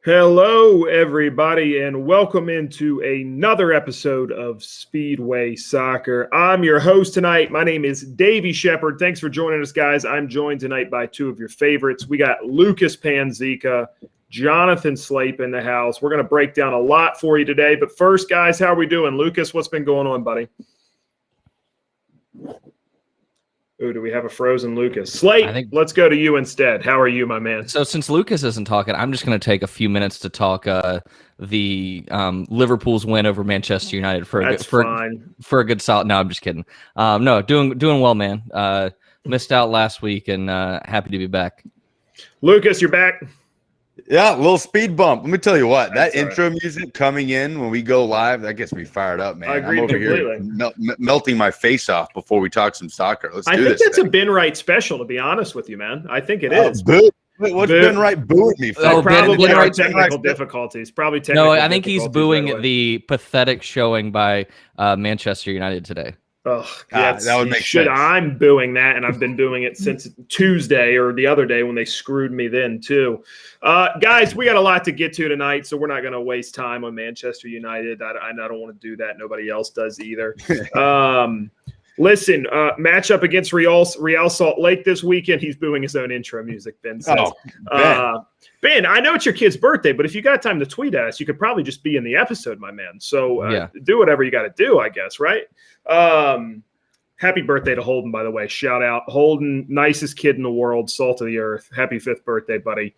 Hello, everybody, and welcome into another episode of Speedway Soccer. I'm your host tonight. My name is Davey Shepard. Thanks for joining us, guys. I'm joined tonight by two of your favorites. We got Lucas Panzica, Jonathan Slape in the house. We're going to break down a lot for you today. But first, guys, how are we doing? Lucas, what's been going on, buddy? Oh, do we have a frozen Lucas? Slate, let's go to you instead. How are you, my man? So since Lucas isn't talking, I'm just going to take a few minutes to talk the Liverpool's win over Manchester United for a good solid. No, I'm just kidding. No, doing well, man. Missed out last week and happy to be back. Lucas, you're back. Yeah, a little speed bump. Let me tell you what, that intro music coming in when we go live, that gets me fired up, man. I agree completely. Here melting my face off before we talk some soccer. I think that's a Ben Wright special, to be honest with you, man. I think it is. What's Ben Wright booing me for? Probably technical difficulties. Probably technical No, I think he's booing the pathetic showing by Manchester United today. Oh, that would make sense. I'm booing that, and I've been doing it since Tuesday or the other day when they screwed me then too. Guys, we got a lot to get to tonight, so we're not going to waste time on Manchester United. I don't want to do that. Nobody else does either. Listen, matchup against Real Salt Lake this weekend. He's booing his own intro music, Ben says. Ben, I know it's your kid's birthday, but if you got time to tweet at us, you could probably just be in the episode, my man. So do whatever you got to do, I guess, right? Happy birthday to Holden, by the way. Shout out. Holden, nicest kid in the world, salt of the earth. Happy 5th birthday, buddy.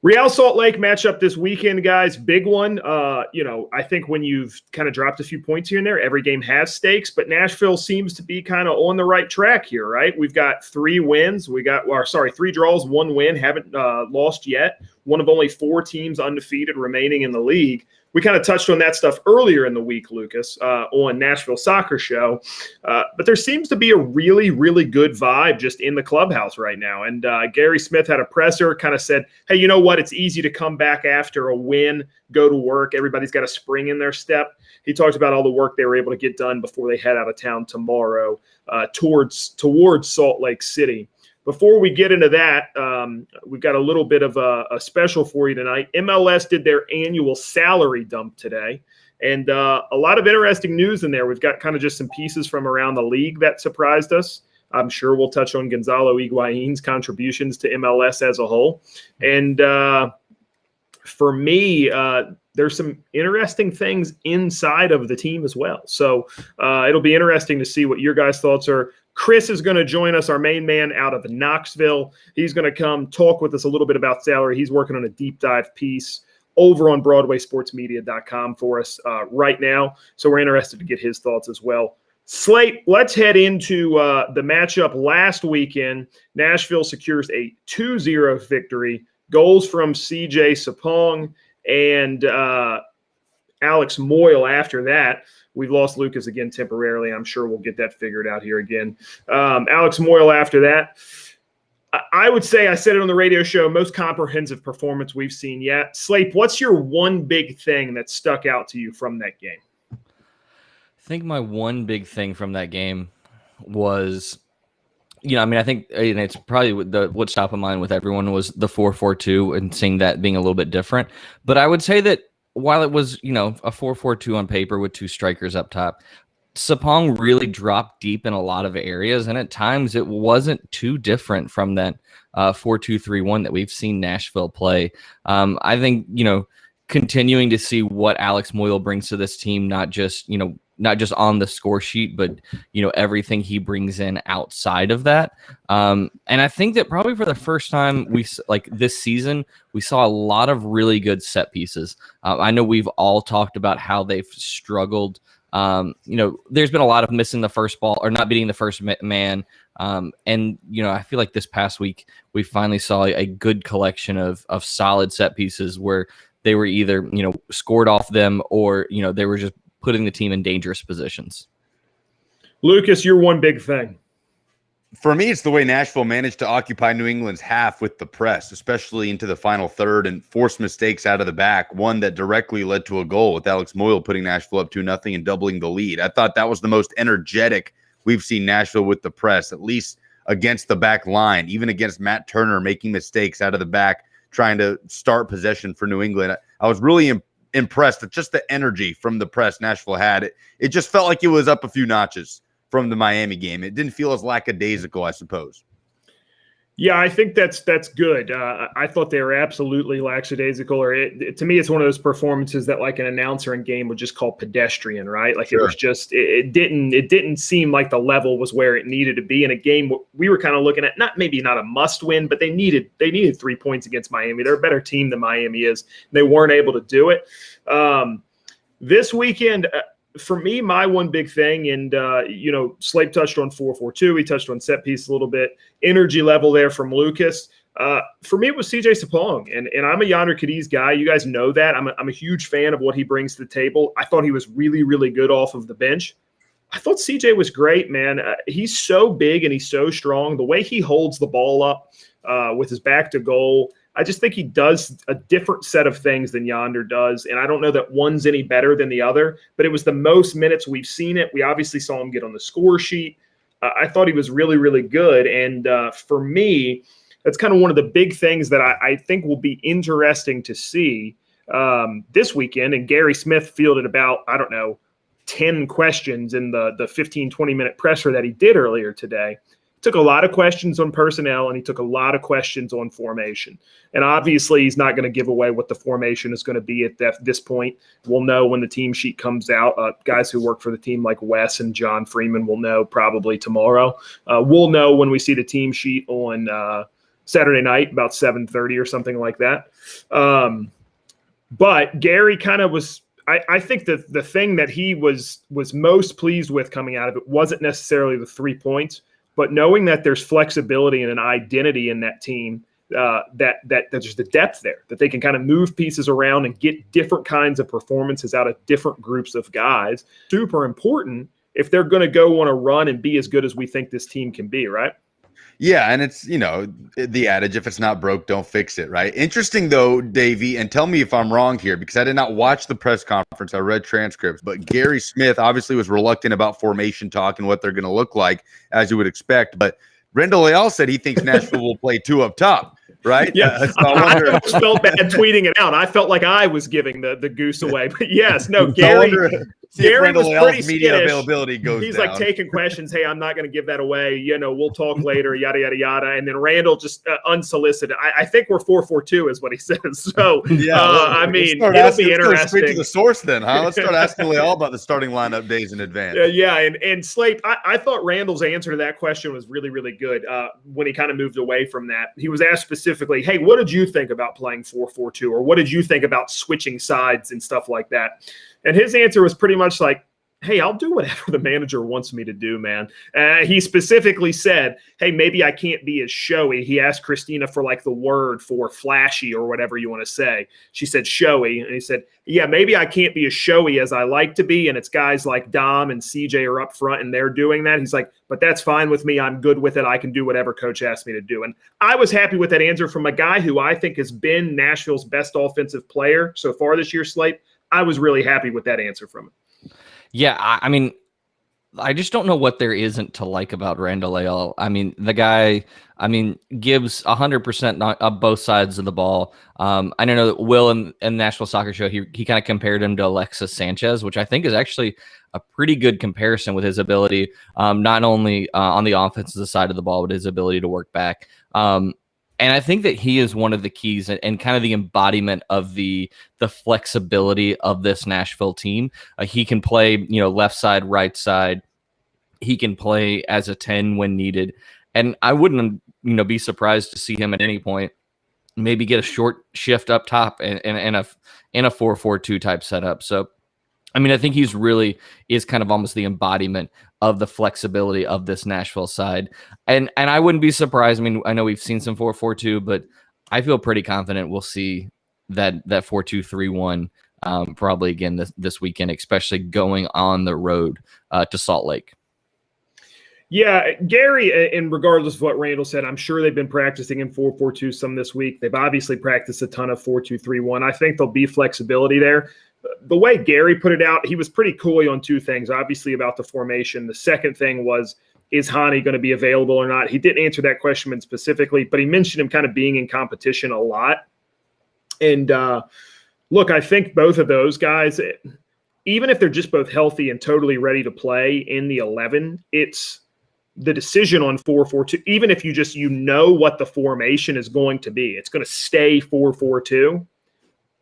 Real Salt Lake matchup this weekend, guys. Big one. I think when you've kind of dropped a few points here and there, every game has stakes, but Nashville seems to be kind of on the right track here, right? We've got 3 wins. 3 draws, 1 win. Haven't lost yet. One of only 4 teams undefeated remaining in the league. We kind of touched on that stuff earlier in the week, Lucas, on Nashville Soccer Show. But there seems to be a really, really good vibe just in the clubhouse right now. And Gary Smith had a presser, kind of said, hey, you know what? It's easy to come back after a win, go to work. Everybody's got a spring in their step. He talked about all the work they were able to get done before they head out of town tomorrow towards Salt Lake City. Before we get into that, we've got a little bit of a special for you tonight. MLS did their annual salary dump today, and a lot of interesting news in there. We've got kind of just some pieces from around the league that surprised us. I'm sure we'll touch on Gonzalo Higuain's contributions to MLS as a whole. And for me, there's some interesting things inside of the team as well. So it'll be interesting to see what your guys' thoughts are. Chris is going to join us, our main man out of Knoxville. He's going to come talk with us a little bit about salary. He's working on a deep dive piece over on BroadwaySportsMedia.com for us right now. So we're interested to get his thoughts as well. Slate, let's head into the matchup last weekend. Nashville secures a 2-0 victory. Goals from CJ Sapong and Alex Moyle after that. We've lost Lucas again temporarily. I'm sure we'll get that figured out here again. Alex Moyle after that. I would say, I said it on the radio show, most comprehensive performance we've seen yet. Slape, what's your one big thing that stuck out to you from that game? I think my one big thing from that game was, I think it's probably what's top of mind with everyone was the 4-4-2 and seeing that being a little bit different. But I would say that while it was, a 4-4-2 on paper with 2 strikers up top, Sapong really dropped deep in a lot of areas, and at times it wasn't too different from that 4-2-3-1 that we've seen Nashville play. I think, continuing to see what Alex Moyle brings to this team, not just on the score sheet, but, everything he brings in outside of that. And I think that probably for the first time this season, we saw a lot of really good set pieces. I know we've all talked about how they've struggled. There's been a lot of missing the first ball or not beating the first man. And I feel like this past week, we finally saw a good collection of solid set pieces where they were either, scored off them or, they were just putting the team in dangerous positions. Lucas, your one big thing. For me, it's the way Nashville managed to occupy New England's half with the press, especially into the final third, and force mistakes out of the back, one that directly led to a goal with Alex Moyle putting Nashville up 2-0 and doubling the lead. I thought that was the most energetic we've seen Nashville with the press, at least against the back line, even against Matt Turner making mistakes out of the back. trying to start possession for New England. I was really impressed with just the energy from the press Nashville had. It just felt like it was up a few notches from the Miami game. It didn't feel as lackadaisical, I suppose. Yeah, I think that's good. I thought they were absolutely lackadaisical. Or to me, it's one of those performances that like an announcer in game would just call pedestrian, right? Like It was just it didn't seem like the level was where it needed to be in a game. We were kind of looking at maybe not a must win, but they needed 3 points against Miami. They're a better team than Miami is. They weren't able to do it this weekend. For me, my one big thing, and, Slape touched on 4-4-2. He touched on set piece a little bit. Energy level there from Lucas. For me, it was CJ Sapong, and I'm a Yonder Cadiz guy. You guys know that. I'm a huge fan of what he brings to the table. I thought he was really, really good off of the bench. I thought CJ was great, man. He's so big and he's so strong. The way he holds the ball up with his back to goal, I just think he does a different set of things than Yonder does, and I don't know that one's any better than the other, but it was the most minutes we've seen it. We obviously saw him get on the score sheet. I thought he was really, really good, and for me, that's kind of one of the big things that I think will be interesting to see this weekend, and Gary Smith fielded about, 10 questions in the 15, 20-minute presser that he did earlier today. Took a lot of questions on personnel, and he took a lot of questions on formation. And obviously, he's not going to give away what the formation is going to be at this point. We'll know when the team sheet comes out. Guys who work for the team like Wes and John Freeman will know probably tomorrow. We'll know when we see the team sheet on Saturday night, about 7:30 or something like that. But Gary kind of was – I think that the thing that he was most pleased with coming out of it wasn't necessarily the 3 points, but knowing that there's flexibility and an identity in that team, that there's the depth there, that they can kind of move pieces around and get different kinds of performances out of different groups of guys. Super important if they're going to go on a run and be as good as we think this team can be, right? Yeah, and it's, the adage, if it's not broke, don't fix it, right? Interesting, though, Davey, and tell me if I'm wrong here, because I did not watch the press conference. I read transcripts, but Gary Smith obviously was reluctant about formation talk and what they're going to look like, as you would expect. But Rendell Leal said he thinks Nashville will play 2 up top, right? Yeah, so I felt bad tweeting it out. I felt like I was giving the goose away. But yes, no, Gary was pretty media availability goes He's down. Like taking questions. Hey, I'm not going to give that away. We'll talk later, yada, yada, yada. And then Randall just unsolicited. I think we're 4-4-2 is what he says. So, it'll be interesting. Let's straight to the source then, huh? Let's start asking Leal about the starting lineup days in advance. And Slape, I thought Randall's answer to that question was really, really good when he kind of moved away from that. He was asked specifically, hey, what did you think about playing 4-4-2? Or what did you think about switching sides and stuff like that? And his answer was pretty much like, hey, I'll do whatever the manager wants me to do, man. He specifically said, hey, maybe I can't be as showy. He asked Christina for like the word for flashy or whatever you want to say. She said showy. And he said, yeah, maybe I can't be as showy as I like to be. And it's guys like Dom and CJ are up front and they're doing that. He's like, but that's fine with me. I'm good with it. I can do whatever coach asks me to do. And I was happy with that answer from a guy who I think has been Nashville's best offensive player so far this year, Slape. I was really happy with that answer from him. Yeah, I mean, I just don't know what there isn't to like about Randall Leal. I mean, the guy, gives 100% on both sides of the ball. I don't know that Will in the Nashville Soccer Show, he kind of compared him to Alexis Sanchez, which I think is actually a pretty good comparison with his ability, not only on the offensive side of the ball, but his ability to work back. And I think that he is one of the keys and kind of the embodiment of the flexibility of this Nashville team. He can play, left side, right side. He can play as a 10 when needed. And I wouldn't, be surprised to see him at any point maybe get a short shift up top in a 4-4-2 type setup. So, I think he's really is kind of almost the embodiment of the flexibility of this Nashville side. And I wouldn't be surprised. I know we've seen some 4-4-2, but I feel pretty confident we'll see that 4-2-3-1 probably again this weekend, especially going on the road to Salt Lake. Yeah, Gary, and regardless of what Randall said, I'm sure they've been practicing in 4-4-2 some this week. They've obviously practiced a ton of 4-2-3-1. I think there'll be flexibility there. The way Gary put it out, he was pretty coy on 2 things, obviously about the formation. The second thing was, is Hani going to be available or not? He didn't answer that question specifically, but he mentioned him kind of being in competition a lot. And look, I think both of those guys, even if they're just both healthy and totally ready to play in the 11, it's the decision on 4-4-2. Even if you know what the formation is going to be, it's going to stay 4-4-2.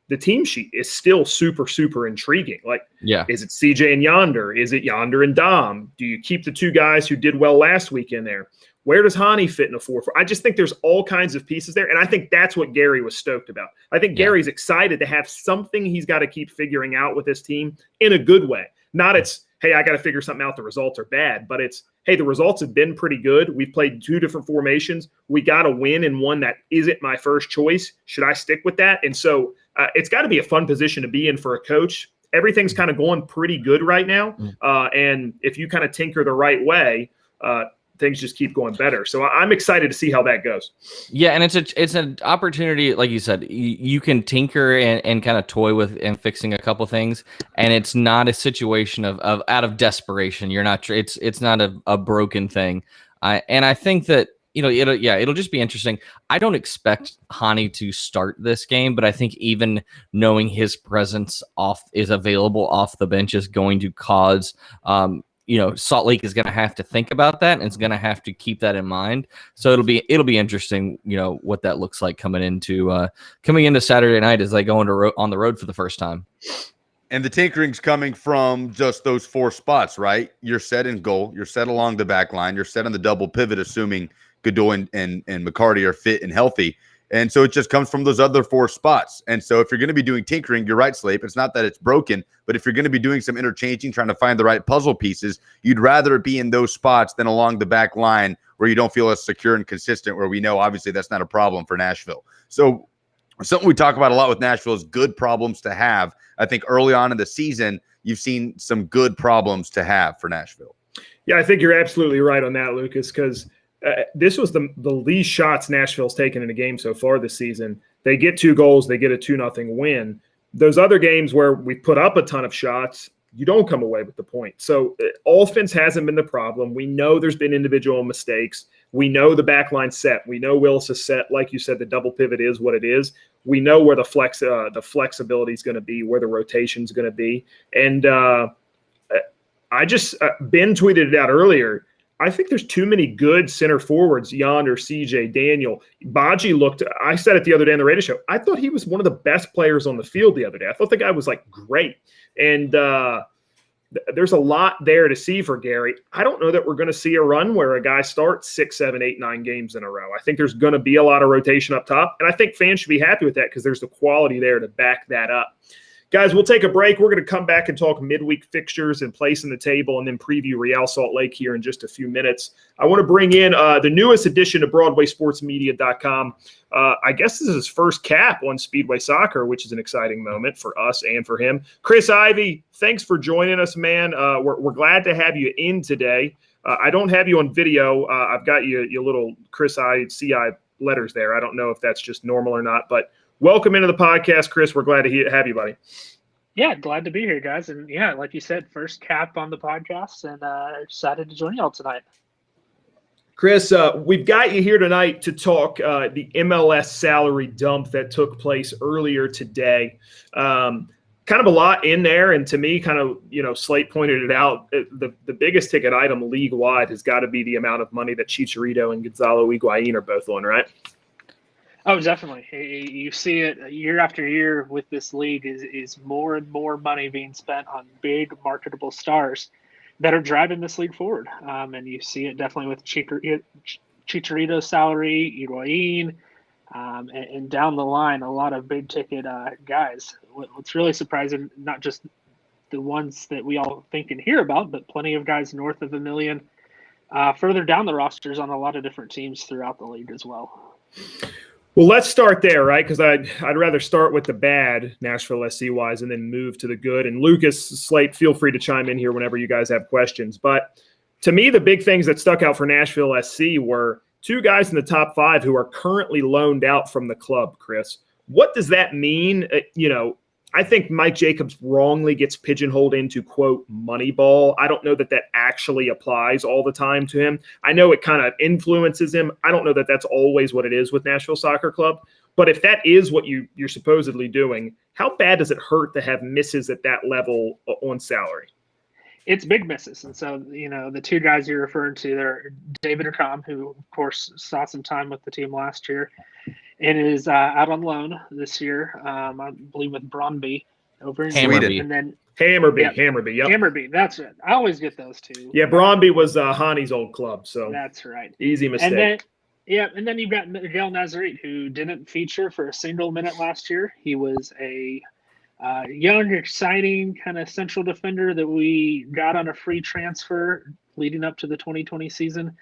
The team sheet is still super, super intriguing. Like, is it CJ and Yonder? Is it Yonder and Dom? Do you keep the two guys who did well last week in there? Where does Hani fit in a 4-4? I just think there's all kinds of pieces there, and I think that's what Gary was stoked about. I think Gary's excited to have something he's got to keep figuring out with this team in a good way. Not it's, hey, I got to figure something out. The results are bad, but it's, hey, the results have been pretty good. We've played two different formations. We got to win in one that isn't my first choice. Should I stick with that? And so it's got to be a fun position to be in for a coach. Everything's kind of going pretty good right now. And if you kind of tinker the right way, things just keep going better. So I'm excited to see how that goes. Yeah, and it's an opportunity, like you said, you can tinker and kind of toy with and fixing a couple things, and it's not a situation of out of desperation. You're not. It's not a broken thing. I think that it'll just be interesting. I don't expect Hani to start this game, but I think even knowing his presence is available off the bench is going to cause Salt Lake is going to have to think about that, and it's going to have to keep that in mind. So it'll be interesting, what that looks like coming into Saturday night as they go on the road for the first time. And the tinkering's coming from just those four spots, right? You're set in goal, you're set along the back line, you're set on the double pivot, assuming Godoy and McCarty are fit and healthy. And so it just comes from those other four spots. And so if you're going to be doing tinkering, you're right, Slape. It's not that it's broken, but if you're going to be doing some interchanging, trying to find the right puzzle pieces, you'd rather be in those spots than along the back line where you don't feel as secure and consistent, where we know obviously that's not a problem for Nashville. So something we talk about a lot with Nashville is good problems to have. I think early on in the season, you've seen some good problems to have for Nashville. Yeah, I think you're absolutely right on that, Lucas, because this was the least shots Nashville's taken in a game so far this season. They get 2 goals, they get a 2-0 win. Those other games where we put up a ton of shots, you don't come away with the point. So offense hasn't been the problem. We know there's been individual mistakes. We know the back line set. We know Willis is set. Like you said, the double pivot is what it is. We know where the flexibility is going to be, where the rotation is going to be. And Ben tweeted it out earlier. I think there's too many good center forwards, Yonder, CJ, Daniel. Baji I said it the other day on the radio show, I thought he was one of the best players on the field the other day. I thought the guy was great. And there's a lot there to see for Gary. I don't know that we're going to see a run where a guy starts 6, 7, 8, 9 games in a row. I think there's going to be a lot of rotation up top. And I think fans should be happy with that because there's the quality there to back that up. Guys, we'll take a break. We're going to come back and talk midweek fixtures and placing the table and then preview Real Salt Lake here in just a few minutes. I want to bring in the newest addition to BroadwaySportsMedia.com. I guess this is his first cap on Speedway Soccer, which is an exciting moment for us and for him. Chris Ivey, thanks for joining us, man. We're glad to have you in today. I don't have you on video. I've got your little Chris I, CI letters there. I don't know if that's just normal or not, but welcome into the podcast, Chris. We're glad to have you, buddy. Yeah, glad to be here, guys. And yeah, like you said, first cap on the podcast, and excited to join y'all tonight. Chris, we've got you here tonight to talk the MLS salary dump that took place earlier today. Kind of a lot in there, and to me, Slate pointed it out. The biggest ticket item league-wide has got to be the amount of money that Chicharito and Gonzalo Higuain are both on, right? Oh, definitely. You see it year after year with this league is more and more money being spent on big marketable stars that are driving this league forward. And you see it definitely with Chicharito's salary, Higuain, and down the line, a lot of big ticket guys. What's really surprising, not just the ones that we all think and hear about, but plenty of guys north of $1 million further down the rosters on a lot of different teams throughout the league as well. Well, let's start there, right? Because I'd rather start with the bad Nashville SC-wise and then move to the good. And Lucas, Slate, feel free to chime in here whenever you guys have questions. But to me, the big things that stuck out for Nashville SC were 2 guys in the top 5 who are currently loaned out from the club, Chris. What does that mean? I think Mike Jacobs wrongly gets pigeonholed into, quote, Moneyball. I don't know that that actually applies all the time to him. I know it kind of influences him. I don't know that that's always what it is with Nashville Soccer Club. But if that is what you're supposedly doing, how bad does it hurt to have misses at that level on salary? It's big misses. And so, the two guys you're referring to there, David Acom, who, of course, saw some time with the team last year and is out on loan this year, I believe with Brøndby over in Hammarby. And then Hammarby, yep. Yep. Hammarby, that's it. I always get those two. Yeah, Brøndby was Hani's old club, so that's right. Easy mistake. And then you've got Miguel Nazarit, who didn't feature for a single minute last year. He was a young, exciting kind of central defender that we got on a free transfer leading up to the 2020 season.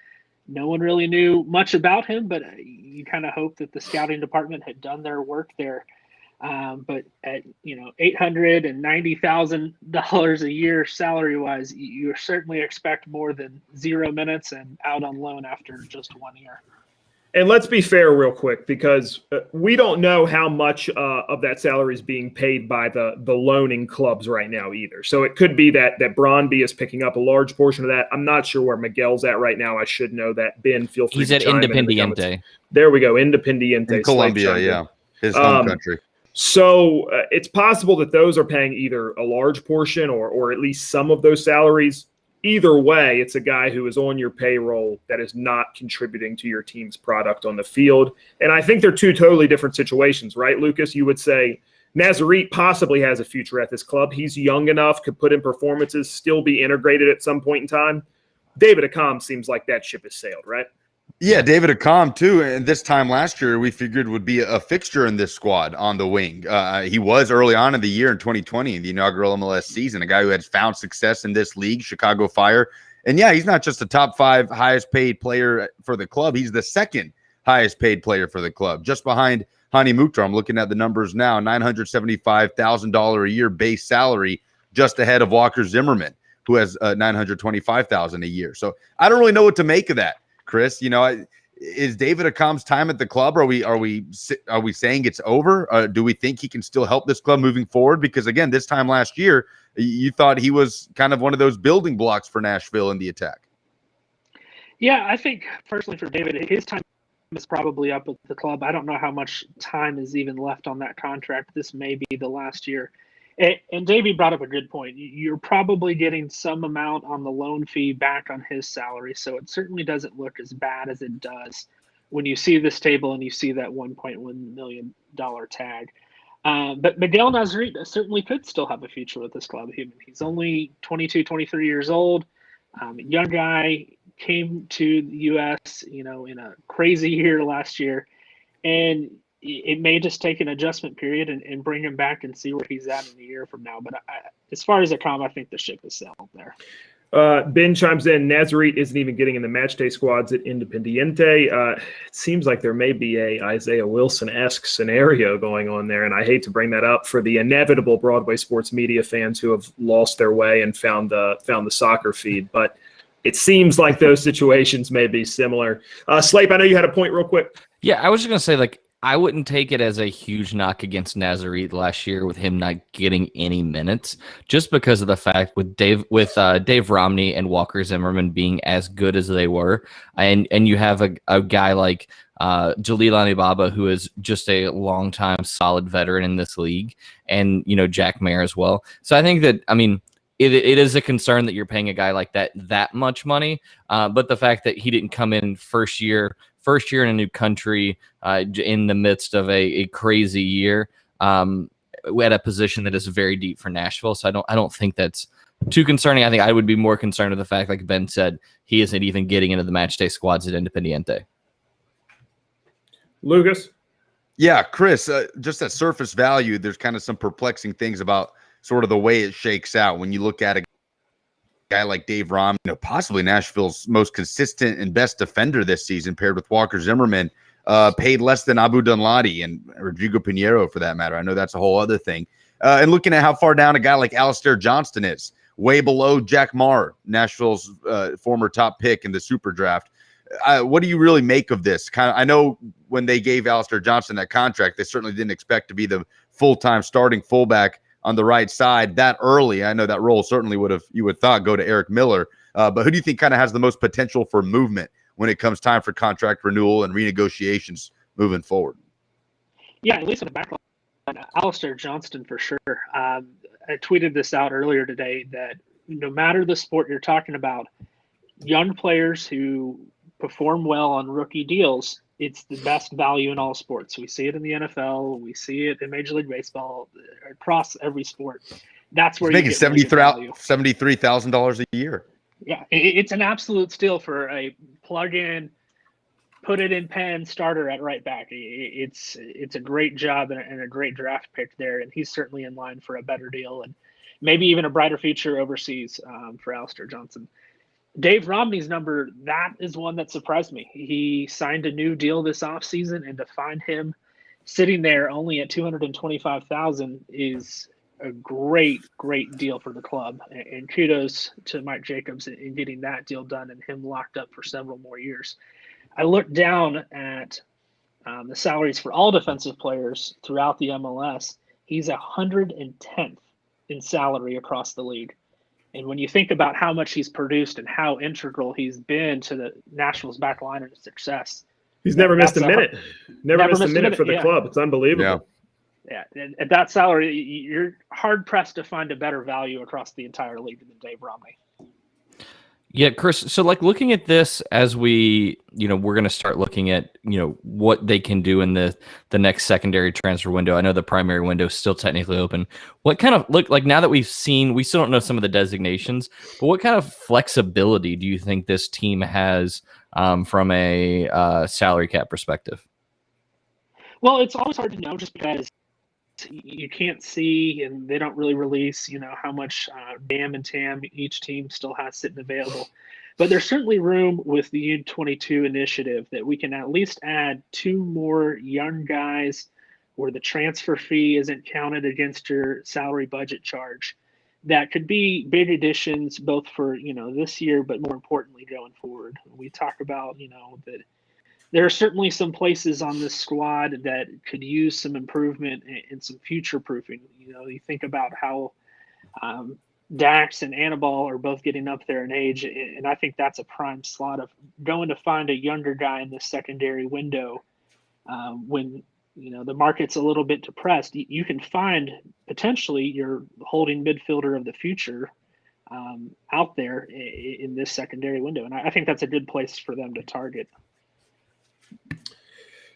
No one really knew much about him, but you kind of hope that the scouting department had done their work there. But at $890,000 a year salary wise, you certainly expect more than 0 minutes and out on loan after just 1 year. And let's be fair real quick, because we don't know how much of that salary is being paid by the loaning clubs right now either. So it could be that Brøndby is picking up a large portion of that. I'm not sure where Miguel's at right now. I should know that. Ben, feel free He's to at chime in Independiente. There we go, Independiente. In Colombia, yeah. His home country. So it's possible that those are paying either a large portion or at least some of those salaries. Either way, it's a guy who is on your payroll that is not contributing to your team's product on the field. And I think they're two totally different situations, right, Lucas? You would say Nazarit possibly has a future at this club. He's young enough, could put in performances, still be integrated at some point in time. David Acom seems like that ship has sailed, right? Yeah, David Acom too. And this time last year, we figured would be a fixture in this squad on the wing. He was early on in the year in 2020, the inaugural MLS season, a guy who had found success in this league, Chicago Fire. And yeah, he's not just a top 5 highest paid player for the club. He's the second highest paid player for the club, just behind Hani Mukhtar. I'm looking at the numbers now, $975,000 a year base salary, just ahead of Walker Zimmerman, who has $925,000 a year. So I don't really know what to make of that. Chris, is David Acom's time at the club? Are we saying it's over? Do we think he can still help this club moving forward? Because again, this time last year, you thought he was kind of one of those building blocks for Nashville in the attack. Yeah, I think personally for David, his time is probably up at the club. I don't know how much time is even left on that contract. This may be the last year. And Davey brought up a good point. You're probably getting some amount on the loan fee back on his salary, so it certainly doesn't look as bad as it does when you see this table and you see that $1.1 million tag. But Miguel Nazarit certainly could still have a future with this club. He's only 22, 23 years old. Young guy, came to the U.S., in a crazy year last year, and it may just take an adjustment period and bring him back and see where he's at in a year from now. But as far as Acom, I think the ship is sailed there. Ben chimes in, Nazarit isn't even getting in the matchday squads at Independiente. It seems like there may be a Isaiah Wilson-esque scenario going on there, and I hate to bring that up for the inevitable Broadway Sports Media fans who have lost their way and found the soccer feed. But it seems like those situations may be similar. Slape, I know you had a point real quick. Yeah, I was just going to say, I wouldn't take it as a huge knock against Nazarit last year with him not getting any minutes, just because of the fact with Dave Romney and Walker Zimmerman being as good as they were, and you have a guy like Jalil Anibaba, who is just a longtime solid veteran in this league, and Jack Mayer as well. So I think that it is a concern that you're paying a guy like that much money, but the fact that he didn't come in first year in a new country, in the midst of a crazy year, at a position that is very deep for Nashville. So I don't think that's too concerning. I think I would be more concerned with the fact, like Ben said, he isn't even getting into the matchday squads at Independiente. Lucas? Yeah, Chris, just at surface value, there's kind of some perplexing things about sort of the way it shakes out when you look at a guy like Dave Rom, possibly Nashville's most consistent and best defender this season, paired with Walker Zimmerman, paid less than Abu Dunladi and Rodrigo Pinheiro for that matter. I know that's a whole other thing. And looking at how far down a guy like Alistair Johnston is, way below Jack Marr, Nashville's former top pick in the super draft. What do you really make of this? I know when they gave Alistair Johnston that contract, they certainly didn't expect to be the full-time starting fullback on the right side that early. I know that role certainly you would thought go to Eric Miller. But who do you think kind of has the most potential for movement when it comes time for contract renewal and renegotiations moving forward? Yeah, at least in the back line, Alistair Johnston for sure. I tweeted this out earlier today that no matter the sport you're talking about, young players who perform well on rookie deals, it's the best value in all sports. We see it in the NFL, we see it in Major League Baseball, across every sport. That's where he's making $73,000 a year. Yeah, it's an absolute steal for a plug-in, put it in pen starter at right back. It's a great job and a great draft pick there, and he's certainly in line for a better deal and maybe even a brighter future overseas for Alistair Johnston. Dave Romney's number, that is one that surprised me. He signed a new deal this offseason, and to find him sitting there only at $225,000 is a great deal for the club. And kudos to Mike Jacobs in getting that deal done and him locked up for several more years. I looked down at the salaries for all defensive players throughout the MLS. He's 110th in salary across the league. And when you think about how much he's produced and how integral he's been to the Nationals' back line and success, he's never missed a minute. Never missed a minute for the club. It's unbelievable. Yeah, and at that salary, you're hard pressed to find a better value across the entire league than Dave Romney. Yeah, Chris. So, like, looking at this as we're going to start looking at, what they can do in the next secondary transfer window. I know the primary window is still technically open. What kind of look like now that we still don't know some of the designations, but what kind of flexibility do you think this team has from a salary cap perspective? Well, it's always hard to know just because you can't see, and they don't really release, how much DAM and TAM each team still has sitting available. But there's certainly room with the U22 initiative that we can at least add 2 more young guys where the transfer fee isn't counted against your salary budget charge. That could be big additions both for, this year, but more importantly going forward. We talk about, that there are certainly some places on this squad that could use some improvement and some future proofing. You think about how Dax and Annabelle are both getting up there in age, and I think that's a prime slot of going to find a younger guy in this secondary window when the market's a little bit depressed. You can find potentially your holding midfielder of the future out there in this secondary window, and I think that's a good place for them to target.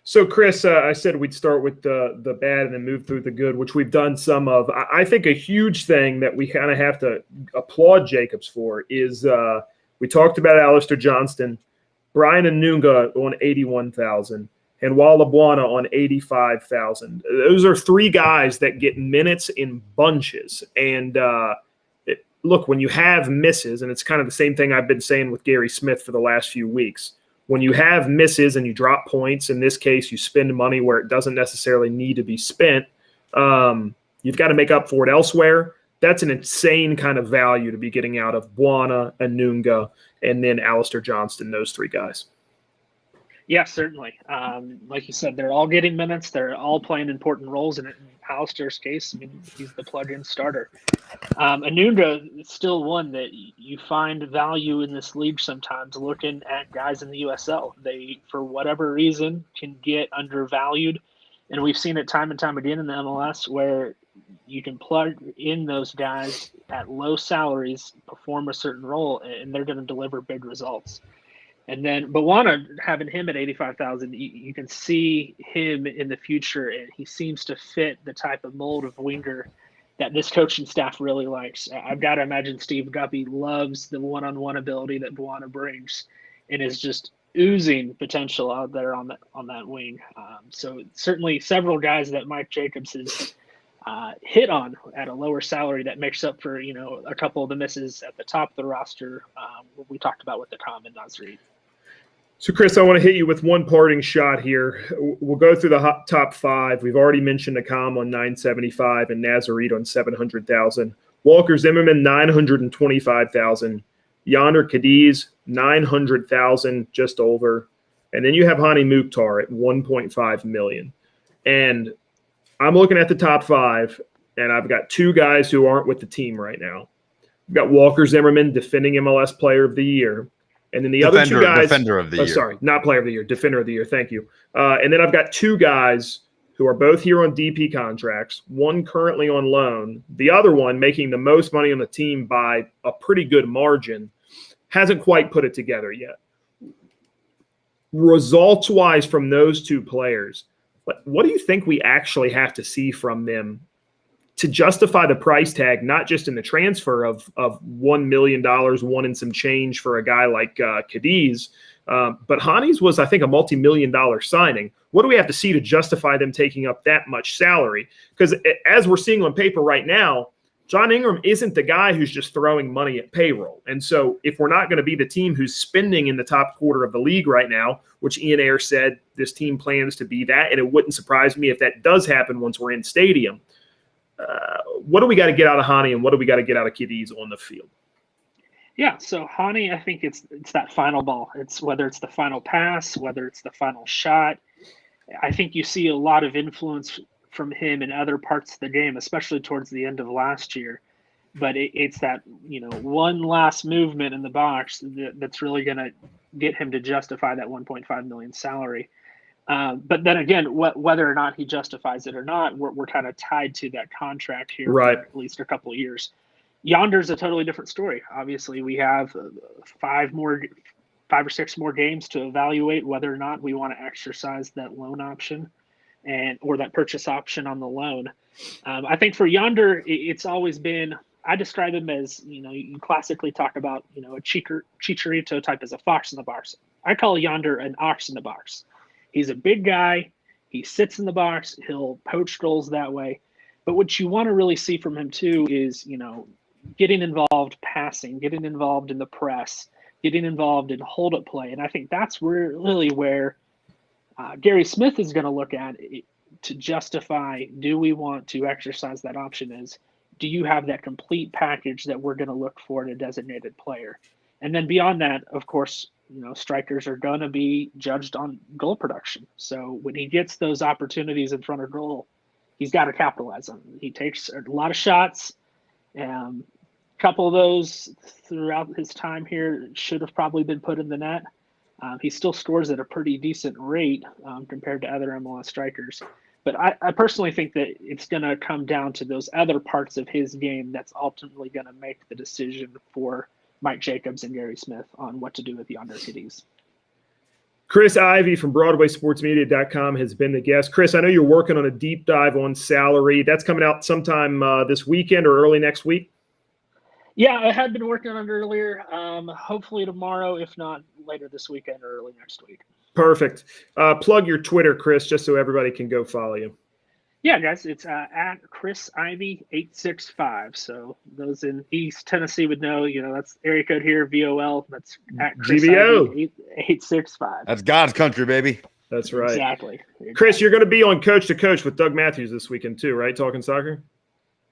So, Chris, I said we'd start with the bad and then move through the good, which we've done some of. I think a huge thing that we kind of have to applaud Jacobs for is we talked about Alistair Johnston, Brian Anunga on $81,000, and Walla Buana on $85,000. Those are 3 guys that get minutes in bunches. And look, when you have misses, and it's kind of the same thing I've been saying with Gary Smith for the last few weeks, when you have misses and you drop points, in this case, you spend money where it doesn't necessarily need to be spent, you've got to make up for it elsewhere. That's an insane kind of value to be getting out of Buana, Anunga, and then Alistair Johnston, those 3 guys. Yeah, certainly. Like you said, they're all getting minutes. They're all playing important roles. And in Alistair's case, he's the plug-in starter. Anunga is still one that you find value in this league sometimes, looking at guys in the USL. They, for whatever reason, can get undervalued. And we've seen it time and time again in the MLS where you can plug in those guys at low salaries, perform a certain role, and they're going to deliver big results. And then Buana, having him at $85,000, you can see him in the future, and he seems to fit the type of mold of winger that this coaching staff really likes. I've got to imagine Steve Guppy loves the one-on-one ability that Buana brings, and is just oozing potential out there on that wing. So certainly several guys that Mike Jacobs has hit on at a lower salary that makes up for a couple of the misses at the top of the roster. We talked about with the and Nasri. So, Chris, I want to hit you with one parting shot here. We'll go through the top 5. We've already mentioned Akam on $975 and Nazarit on $700,000. Walker Zimmerman, $925,000. Yonder Cadiz, $900,000, just over. And then you have Hani Mukhtar at $1.5 million. And I'm looking at the top 5. and I've got two guys who aren't with the team right now. We've got Walker Zimmerman, defending MLS Player of the Year. And then the other two guys – Defender of the Year. Sorry, not Player of the Year, Defender of the Year. Thank you. And then I've got two guys who are both here on DP contracts, one currently on loan, the other one making the most money on the team by a pretty good margin, hasn't quite put it together yet. Results-wise from those two players, what do you think we actually have to see from them to justify the price tag, not just in the transfer of $1 million, one and some change for a guy like Cadiz, but Hani's was, I think, a multi-million-dollar signing. What do we have to see to justify them taking up that much salary? Because as we're seeing on paper right now, John Ingram isn't the guy who's just throwing money at payroll. And so if we're not going to be the team who's spending in the top quarter of the league right now, which Ian Ayre said this team plans to be that, and it wouldn't surprise me if that does happen once we're in stadium, what do we got to get out of Hani, and what do we got to get out of Cadiz on the field? Yeah, so Hani, I think it's that final ball. It's whether it's the final pass, whether it's the final shot. I think you see a lot of influence from him in other parts of the game, especially towards the end of last year. But it's that, one last movement in the box that's really going to get him to justify that $1.5 million salary. But then again, whether or not he justifies it or not, we're kind of tied to that contract here right. for at least a couple of years. Yonder's a totally different story. Obviously, we have 5 or 6 more games to evaluate whether or not we want to exercise that loan option or that purchase option on the loan. I think for Yonder, it's always been, I describe him as, you classically talk about, a Chicharito type as a fox in the box. I call Yonder an ox in the box. He's a big guy. He sits in the box. He'll poach goals that way. But what you want to really see from him, too, is, getting involved passing, getting involved in the press, getting involved in hold-up play. And I think that's really where Gary Smith is going to look at it to justify, do we want to exercise that option is, do you have that complete package that we're going to look for in a designated player? And then beyond that, of course, strikers are going to be judged on goal production. So when he gets those opportunities in front of goal, he's got to capitalize on them. He takes a lot of shots. A couple of those throughout his time here should have probably been put in the net. He still scores at a pretty decent rate compared to other MLS strikers. But I personally think that it's going to come down to those other parts of his game that's ultimately going to make the decision for Mike Jacobs and Gary Smith on what to do with Yonder Cadiz. Chris Ivey from BroadwaySportsMedia.com has been the guest. Chris, I know you're working on a deep dive on salary. That's coming out sometime this weekend or early next week? Yeah, I had been working on it earlier. Hopefully tomorrow, if not later this weekend or early next week. Perfect. Plug your Twitter, Chris, just so everybody can go follow you. Yeah, guys, it's at Chris Ivey 865. So those in East Tennessee would know, that's area code here, VOL. That's at Chris GVO. Ivey 865. That's God's country, baby. That's right. Exactly. Chris, you're going to be on Coach to Coach with Doug Matthews this weekend too, right? Talking soccer?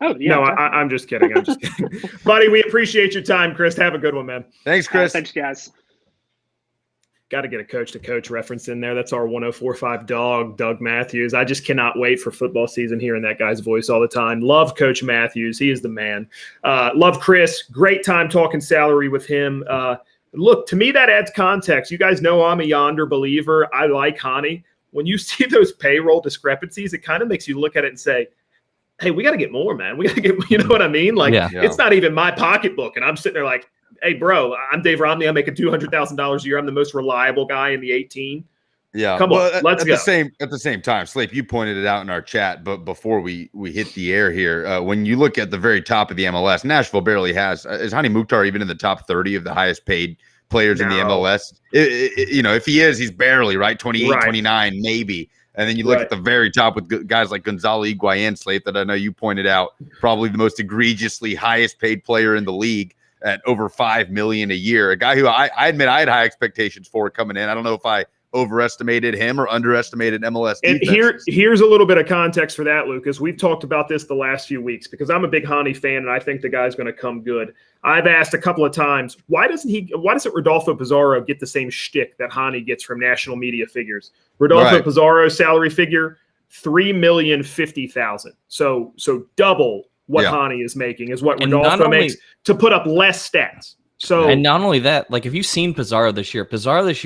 Oh, yeah. No, I'm just kidding. I'm just kidding. Buddy, we appreciate your time, Chris. Have a good one, man. Thanks, Chris. Thanks, guys. Got to get a Coach to Coach reference in there. That's our 104.5 dog, Doug Matthews. I just cannot wait for football season hearing that guy's voice all the time. Love Coach Matthews. He is the man. Love Chris. Great time talking salary with him. Look, to me, that adds context. You guys know I'm a Yonder believer. I like Hani. When you see those payroll discrepancies, it kind of makes you look at it and say, hey, we got to get more, man. We got to get, you know what I mean? Like, It's not even my pocketbook. And I'm sitting there like, hey, bro, I'm Dave Romney. I'm making $200,000 a year. I'm the most reliable guy in the 18. Yeah. Come on, let's go. At the same time, Slape, you pointed it out in our chat, but before we hit the air here, when you look at the very top of the MLS, Nashville barely has, is Hani Mukhtar even in the top 30 of the highest paid players in the MLS? If he is, he's barely, right? 28, 29, maybe. And then you look at the very top with guys like Gonzalo Higuain, Slate, that I know you pointed out, probably the most egregiously highest paid player in the league at over $5 million a year. A guy who I admit I had high expectations for coming in. I don't know if I overestimated him or underestimated MLS defense. And here's a little bit of context for that, Lucas. We've talked about this the last few weeks because I'm a big Hani fan and I think the guy's going to come good. I've asked a couple of times, why doesn't Rodolfo Pizarro get the same shtick that Hani gets from national media figures? Rodolfo Pizarro's salary figure, $3,050,000. So double what Hani is making is what Rodolfo makes to put up less stats. So, and not only that, like if you've seen Pizarro this year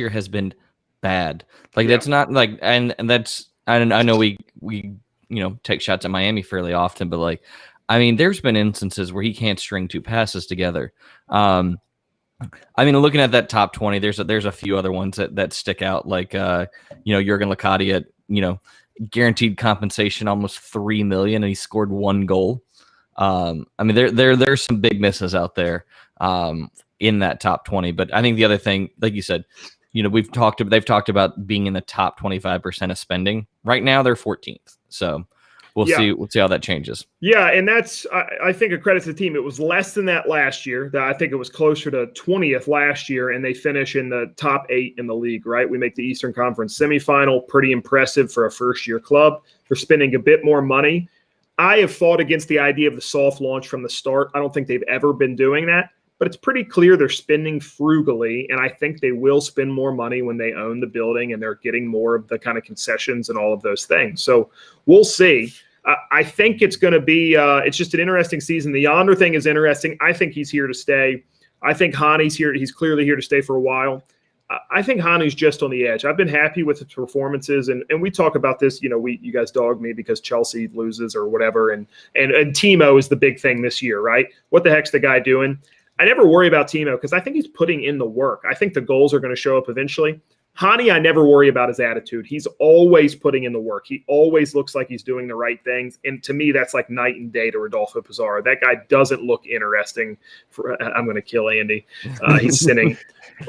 has been bad. Like that's not like, and that's, I know we take shots at Miami fairly often, but like, I mean, there's been instances where he can't string two passes together. I mean, looking at that top 20, there's a few other ones that stick out, like Jurgen Lacati at guaranteed compensation almost $3 million, and he scored 1 goal. I mean, there's some big misses out there in that top 20. But I think the other thing, like you said, they've talked about being in the top 25% of spending. Right now, they're 14th. So we'll see how that changes. Yeah, and that's I think a credit to the team. It was less than that last year. I think it was closer to 20th last year, and they finish in the top 8 in the league. Right, we make the Eastern Conference semifinal. Pretty impressive for a first-year club. They're spending a bit more money. I have fought against the idea of the soft launch from the start. I don't think they've ever been doing that, but it's pretty clear they're spending frugally, and I think they will spend more money when they own the building and they're getting more of the kind of concessions and all of those things. So we'll see. I think it's going to be it's just an interesting season. The Yonder thing is interesting. I think he's here to stay. I think Hani's here. He's clearly here to stay for a while. I think Hani's just on the edge. I've been happy with his performances, and we talk about this. You guys dog me because Chelsea loses or whatever, and Timo is the big thing this year, right? What the heck's the guy doing? I never worry about Timo because I think he's putting in the work. I think the goals are going to show up eventually. Hani, I never worry about his attitude. He's always putting in the work. He always looks like he's doing the right things. And to me, that's like night and day to Rodolfo Pizarro. That guy doesn't look interesting. I'm going to kill Andy. He's sending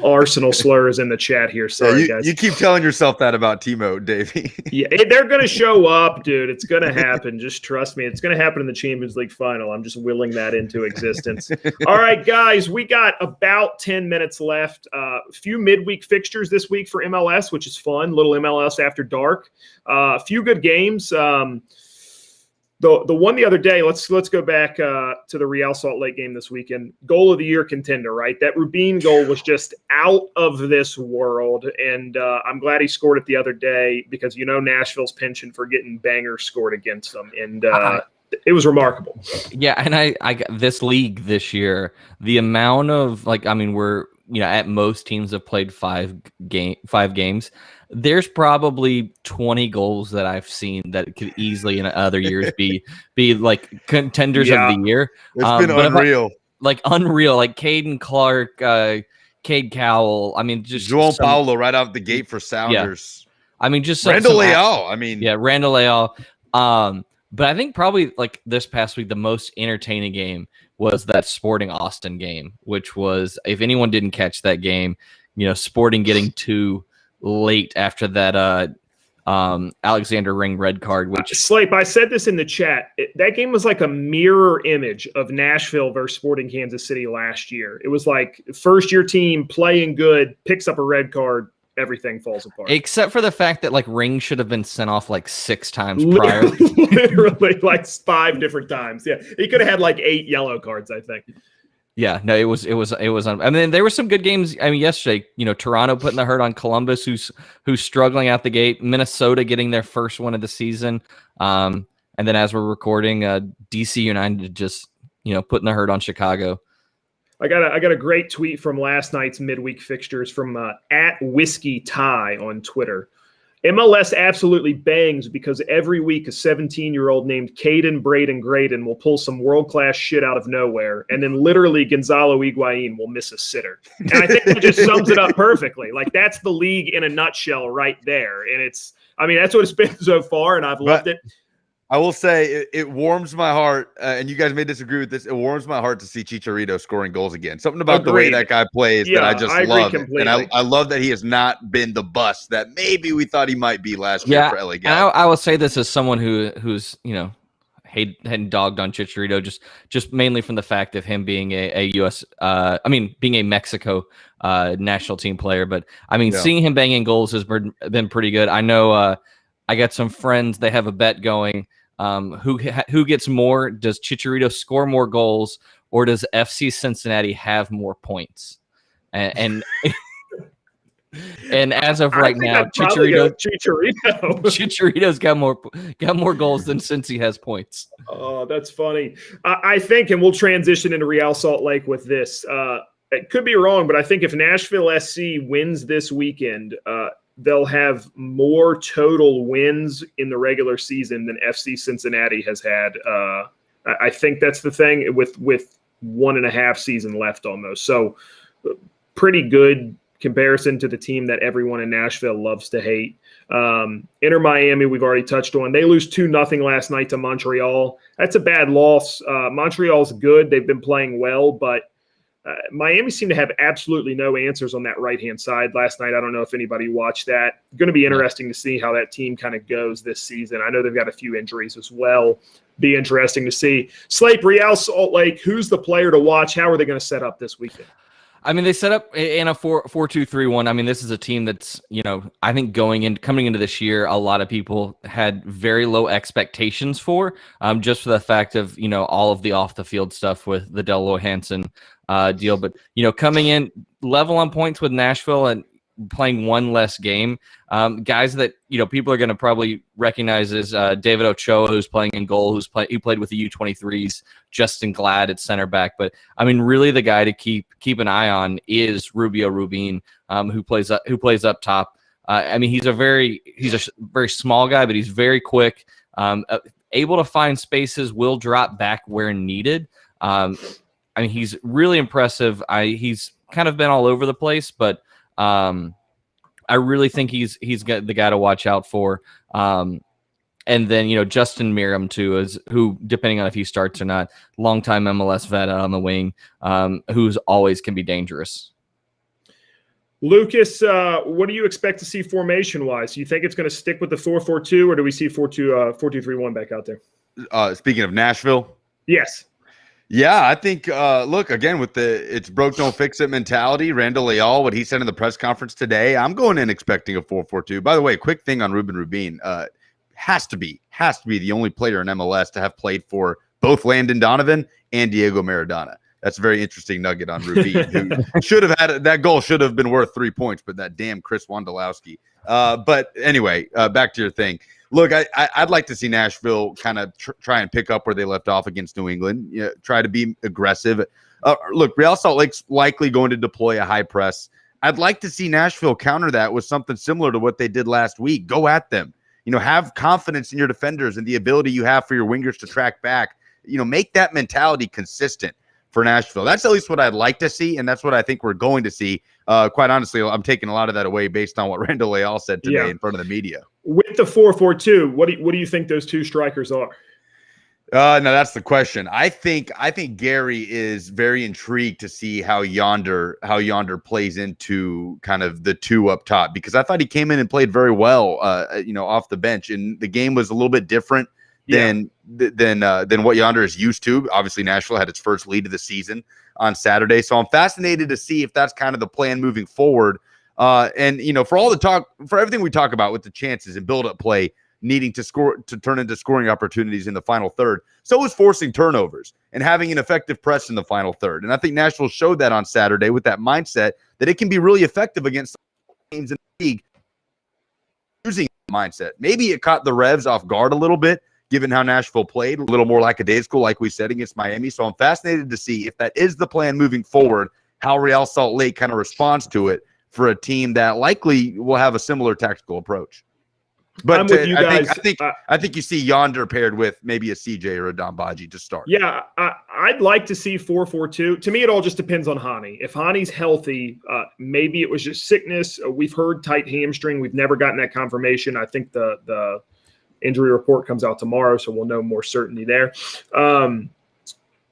Arsenal slurs in the chat here. Sorry, guys. You keep telling yourself that about Timo, Davey. Yeah, they're going to show up, dude. It's going to happen. Just trust me. It's going to happen in the Champions League final. I'm just willing that into existence. All right, guys, we got about 10 minutes left. A few midweek fixtures this week for MLS, which is fun. Little MLS after dark. A few good games. The one the other day, let's go back to the Real Salt Lake game this weekend. Goal of the year contender, right? That Rubin goal was just out of this world, and I'm glad he scored it the other day because Nashville's penchant for getting bangers scored against them, and it was remarkable. Yeah, and I this league this year, the amount of we're at most teams have played 5 games. There's probably 20 goals that I've seen that could easily in other years be like contenders of the year. It's been unreal. Unreal. Like Caden Clark, Cade Cowell. I mean, just João Paulo right out the gate for Sounders. Yeah. I mean, just Randall Leal. Randall Leal. But I think probably like this past week, the most entertaining game was that Sporting Austin game, which was, if anyone didn't catch that game, Sporting getting 2 late after that Alexander Ring red card. Which Slape, I said this in the chat. That game was like a mirror image of Nashville versus Sporting Kansas City last year. It was like first-year team playing good, picks up a red card, everything falls apart. Except for the fact that Ring should have been sent off 6 times prior. Literally 5 different times. Yeah, he could have had 8 yellow cards, I think. Yeah, no, it was. I mean, there were some good games. I mean, yesterday, Toronto putting the hurt on Columbus, who's struggling out the gate. Minnesota getting their first one of the season, and then as we're recording, DC United just putting the hurt on Chicago. I got a great tweet from last night's midweek fixtures from @WhiskeyTie on Twitter. MLS absolutely bangs because every week a 17-year-old named Caden Braden Graydon will pull some world-class shit out of nowhere, and then literally Gonzalo Higuain will miss a sitter. And I think it just sums it up perfectly. That's the league in a nutshell right there. And that's what it's been so far, and I've loved it. I will say it warms my heart, and you guys may disagree with this. It warms my heart to see Chicharito scoring goals again. Something about the way that guy plays that I just love. And I love that he has not been the bust that maybe we thought he might be last year for LA Galaxy. I will say this as someone who's hadn't dogged on Chicharito just mainly from the fact of him being a U.S. Being a Mexico national team player. But seeing him banging goals has been pretty good. I know I got some friends. They have a bet going. Who gets more? Does Chicharito score more goals, or does FC Cincinnati have more points? And And as of right now, Chicharito's got more goals than Cincy has points. Oh, that's funny. I think, and we'll transition into Real Salt Lake with this. It could be wrong, but I think if Nashville SC wins this weekend, they'll have more total wins in the regular season than FC Cincinnati has had. I think that's the thing with 1.5 season left almost. So pretty good comparison to the team that everyone in Nashville loves to hate. Inter Miami, we've already touched on. They lose 2-0 last night to Montreal. That's a bad loss. Montreal's good. They've been playing well, but Miami seemed to have absolutely no answers on that right-hand side last night. I don't know if anybody watched that. Going to be interesting to see how that team kind of goes this season. I know they've got a few injuries as well. Be interesting to see. Slape, Real Salt Lake, who's the player to watch? How are they going to set up this weekend? I mean, they set up in a 4-2-3-1. I mean, this is a team that's, I think coming into this year, a lot of people had very low expectations for, just for the fact of, all of the off the field stuff with the Del Hansen deal. But, coming in level on points with Nashville and playing one less game, guys that, people are going to probably recognize as David Ochoa, who's playing in goal, he played with the U23s, Justin Glad at center back. But I mean, really the guy to keep an eye on is Rubio Rubin, who plays up top. I mean, he's a very small guy, but he's very quick, able to find spaces, will drop back where needed. I mean, he's really impressive. He's kind of been all over the place, but I really think he's got the guy to watch out for. And then, Justin Miram too, who, depending on if he starts or not, longtime MLS vet on the wing, who's always can be dangerous. Lucas, what do you expect to see formation-wise? Do you think it's going to stick with the 4-4-2, or do we see 4-2-3-1 back out there? Speaking of Nashville? Yes. Yeah, I think, look, again, with it's broke, don't fix it mentality, Randall Leal, what he said in the press conference today, I'm going in expecting a 4-4-2. By the way, quick thing on Ruben Rubin, has to be the only player in MLS to have played for both Landon Donovan and Diego Maradona. That's a very interesting nugget on Rubin, who should have had that goal should have been worth 3 points, but that damn Chris Wondolowski. But anyway, back to your thing. Look, I'd like to see Nashville kind of try and pick up where they left off against New England. Try to be aggressive. Look, Real Salt Lake's likely going to deploy a high press. I'd like to see Nashville counter that with something similar to what they did last week. Go at them. Have confidence in your defenders and the ability you have for your wingers to track back. Make that mentality consistent for Nashville. That's at least what I'd like to see, and that's what I think we're going to see. Quite honestly, I'm taking a lot of that away based on what Randall Leal said today in front of the media. With the 4-4-2, what do you think those two strikers are? No, that's the question. I think Gary is very intrigued to see how Yonder plays into kind of the two up top, because I thought he came in and played very well, off the bench, and the game was a little bit different than what Yonder is used to. Obviously, Nashville had its first lead of the season on Saturday, so I'm fascinated to see if that's kind of the plan moving forward. And for all the talk, for everything we talk about with the chances and build-up play needing to score to turn into scoring opportunities in the final third, so is forcing turnovers and having an effective press in the final third. And I think Nashville showed that on Saturday with that mindset that it can be really effective against teams in the league using mindset. Maybe it caught the Revs off guard a little bit, given how Nashville played, a little more lackadaisical, like we said, against Miami. So I'm fascinated to see if that is the plan moving forward, how Real Salt Lake kind of responds to it for a team that likely will have a similar tactical approach. But I'm with you guys. I think you see Yonder paired with maybe a CJ or a Dombaji to start. Yeah, I'd like to see 4-4-2. To me, it all just depends on Hani. If Hani's healthy, maybe it was just sickness. We've heard tight hamstring. We've never gotten that confirmation. I think the injury report comes out tomorrow, so we'll know more certainty there.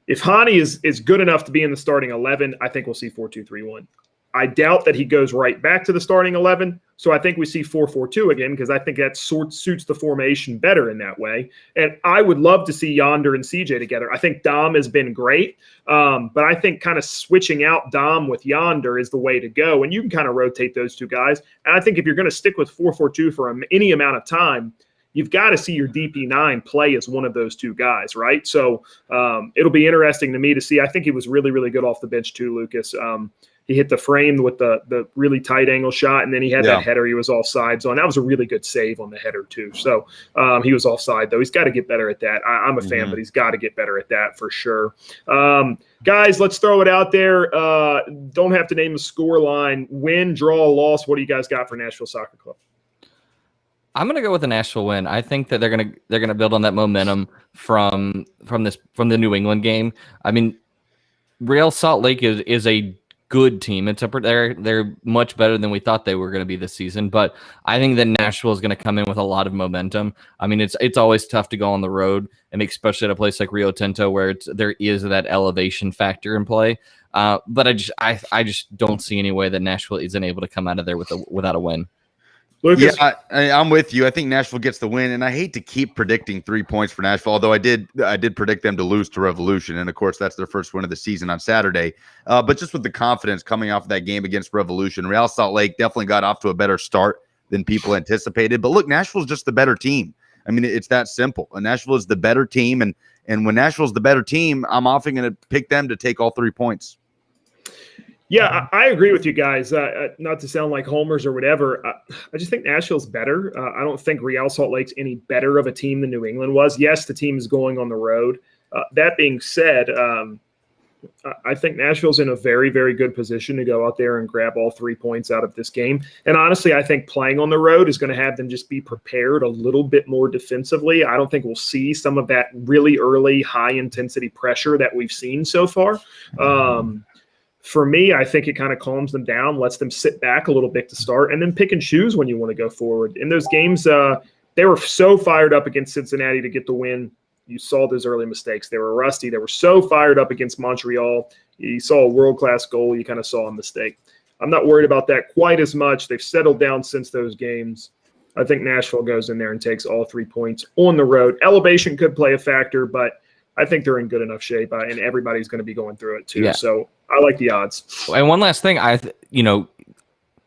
If Hani is good enough to be in the starting 11, I think we'll see 4-2-3-1. I doubt that he goes right back to the starting 11, so I think we see 4-4-2 again, because I think that suits the formation better in that way. And I would love to see Yonder and CJ together. I think Dom has been great, but I think kind of switching out Dom with Yonder is the way to go, and you can kind of rotate those two guys. And I think if you're going to stick with 4-4-2 for any amount of time, you've got to see your DP9 play as one of those two guys, right? So it'll be interesting to me to see. I think he was really, really good off the bench too, Lucas. He hit the frame with the really tight angle shot, and then he had that header he was offsides on. That was a really good save on the header too. So he was offside, though. He's got to get better at that. I'm a fan, but he's got to get better at that for sure. Guys, let's throw it out there. Don't have to name a score line. Win, draw, loss. What do you guys got for Nashville Soccer Club? I'm gonna go with a Nashville win. I think that they're gonna build on that momentum from the New England game. I mean, Real Salt Lake is a good team. They're much better than we thought they were going to be this season. But I think that Nashville is going to come in with a lot of momentum. I mean, it's always tough to go on the road, and especially at a place like Rio Tinto where there is that elevation factor in play. But I just don't see any way that Nashville isn't able to come out of there without a win. Lucas? Yeah, I'm with you. I think Nashville gets the win, and I hate to keep predicting 3 points for Nashville, although I did predict them to lose to Revolution, and of course that's their first win of the season on Saturday. But just with the confidence coming off of that game against Revolution, Real Salt Lake definitely got off to a better start than people anticipated. But look, Nashville's just the better team. I mean, it's that simple. And Nashville is the better team, and when Nashville's the better team, I'm often going to pick them to take all 3 points. Yeah, I agree with you guys. Not to sound like homers or whatever. I just think Nashville's better. I don't think Real Salt Lake's any better of a team than New England was. Yes, the team is going on the road. That being said, I think Nashville's in a very, very good position to go out there and grab all 3 points out of this game. And honestly, I think playing on the road is going to have them just be prepared a little bit more defensively. I don't think we'll see some of that really early high-intensity pressure that we've seen so far. For me, I think it kind of calms them down, lets them sit back a little bit to start, and then pick and choose when you want to go forward. In those games, they were so fired up against Cincinnati to get the win. You saw those early mistakes. They were rusty. They were so fired up against Montreal. You saw a world-class goal. You kind of saw a mistake. I'm not worried about that quite as much. They've settled down since those games. I think Nashville goes in there and takes all 3 points on the road. Elevation could play a factor, but I think they're in good enough shape, and everybody's going to be going through it too. Yeah. So I like the odds. And one last thing,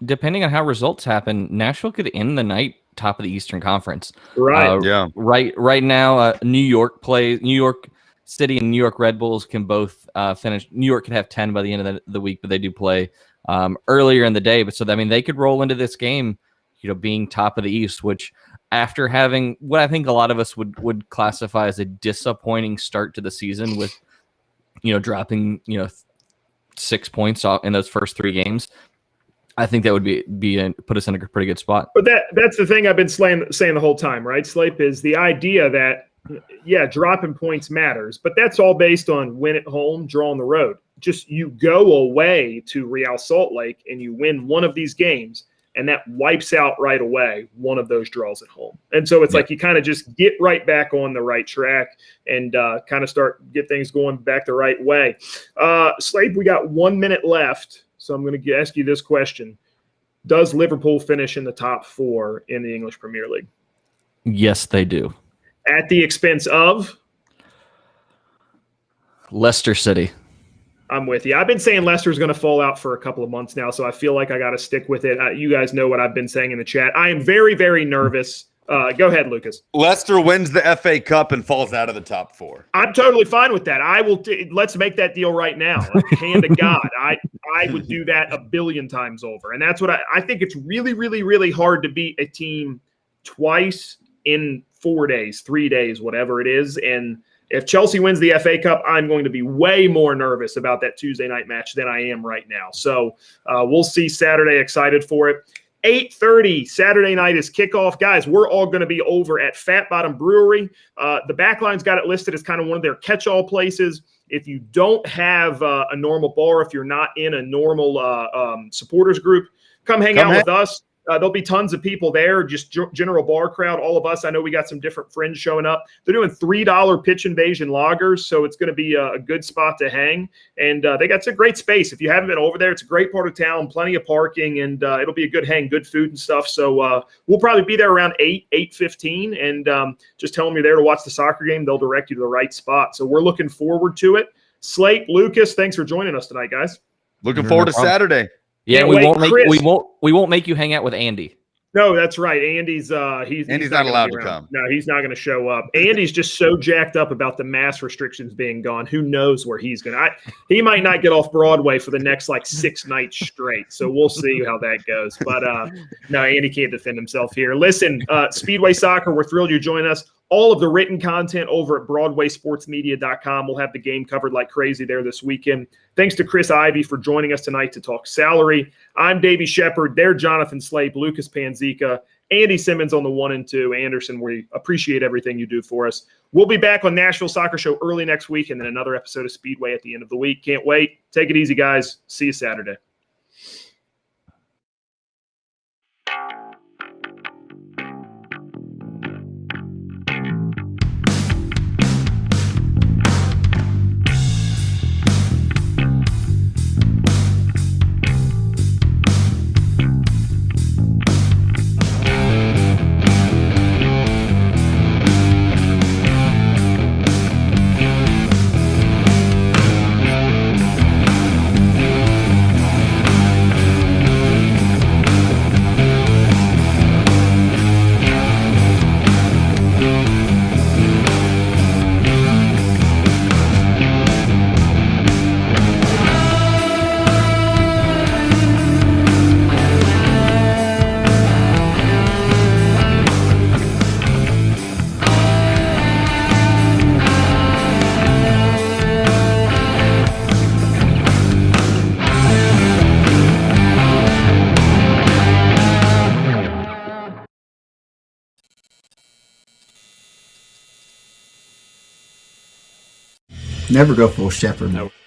depending on how results happen, Nashville could end the night top of the Eastern Conference. Right. Right now, New York City and New York Red Bulls can both finish. New York could have 10 by the end of the week, but they do play earlier in the day. But so I mean, they could roll into this game, being top of the East, which, after having what I think a lot of us would classify as a disappointing start to the season with, dropping, 6 points off in those first 3 games, I think that would put us in a pretty good spot. But that's the thing I've been saying the whole time, right, Slape, is the idea that, dropping points matters, but that's all based on win at home, draw on the road. Just you go away to Real Salt Lake and you win one of these games, and that wipes out right away one of those draws at home. And so it's like you kind of just get right back on the right track and kind of get things going back the right way. Slade, we got 1 minute left, so I'm going to ask you this question. Does Liverpool finish in the top 4 in the English Premier League? Yes, they do. At the expense of? Leicester City. I'm with you. I've been saying Leicester's going to fall out for a couple of months now, so I feel like I got to stick with it. You guys know what I've been saying in the chat. I am very, very nervous. Go ahead, Lucas. Leicester wins the FA Cup and falls out of the top 4. I'm totally fine with that. I will. Let's make that deal right now. Hand to God. I would do that a billion times over, and that's what I think. It's really, really, really hard to beat a team twice in 4 days, 3 days, whatever it is, and if Chelsea wins the FA Cup, I'm going to be way more nervous about that Tuesday night match than I am right now. So we'll see Saturday. Excited for it. 8:30 Saturday night is kickoff. Guys, we're all going to be over at Fat Bottom Brewery. The Backline's got it listed as kind of one of their catch-all places. If you don't have a normal bar, if you're not in a normal supporters group, come hang out with us. There'll be tons of people there, just general bar crowd, all of us. I know we got some different friends showing up. They're doing $3 pitch invasion lagers, so it's going to be a good spot to hang. And they got some great space. If you haven't been over there, it's a great part of town, plenty of parking, and it'll be a good hang, good food and stuff. So we'll probably be there around 8:15, and just tell them you're there to watch the soccer game. They'll direct you to the right spot. So we're looking forward to it. Slate, Lucas, thanks for joining us tonight, guys. Looking forward to Saturday. Yeah, we won't make you hang out with Andy. No, that's right. Andy's Andy's not allowed to come. No, he's not going to show up. Andy's just so jacked up about the mask restrictions being gone. Who knows where he's going to? He might not get off Broadway for the next 6 nights straight. So we'll see how that goes. But no, Andy can't defend himself here. Listen, Speedway Soccer, we're thrilled you join us. All of the written content over at BroadwaySportsMedia.com. We'll have the game covered like crazy there this weekend. Thanks to Chris Ivey for joining us tonight to talk salary. I'm Davey Shepard. They're Jonathan Slate, Lucas Panzica, Andy Simmons on the 1 and 2. Anderson, we appreciate everything you do for us. We'll be back on Nashville Soccer Show early next week and then another episode of Speedway at the end of the week. Can't wait. Take it easy, guys. See you Saturday. Never go full shepherd.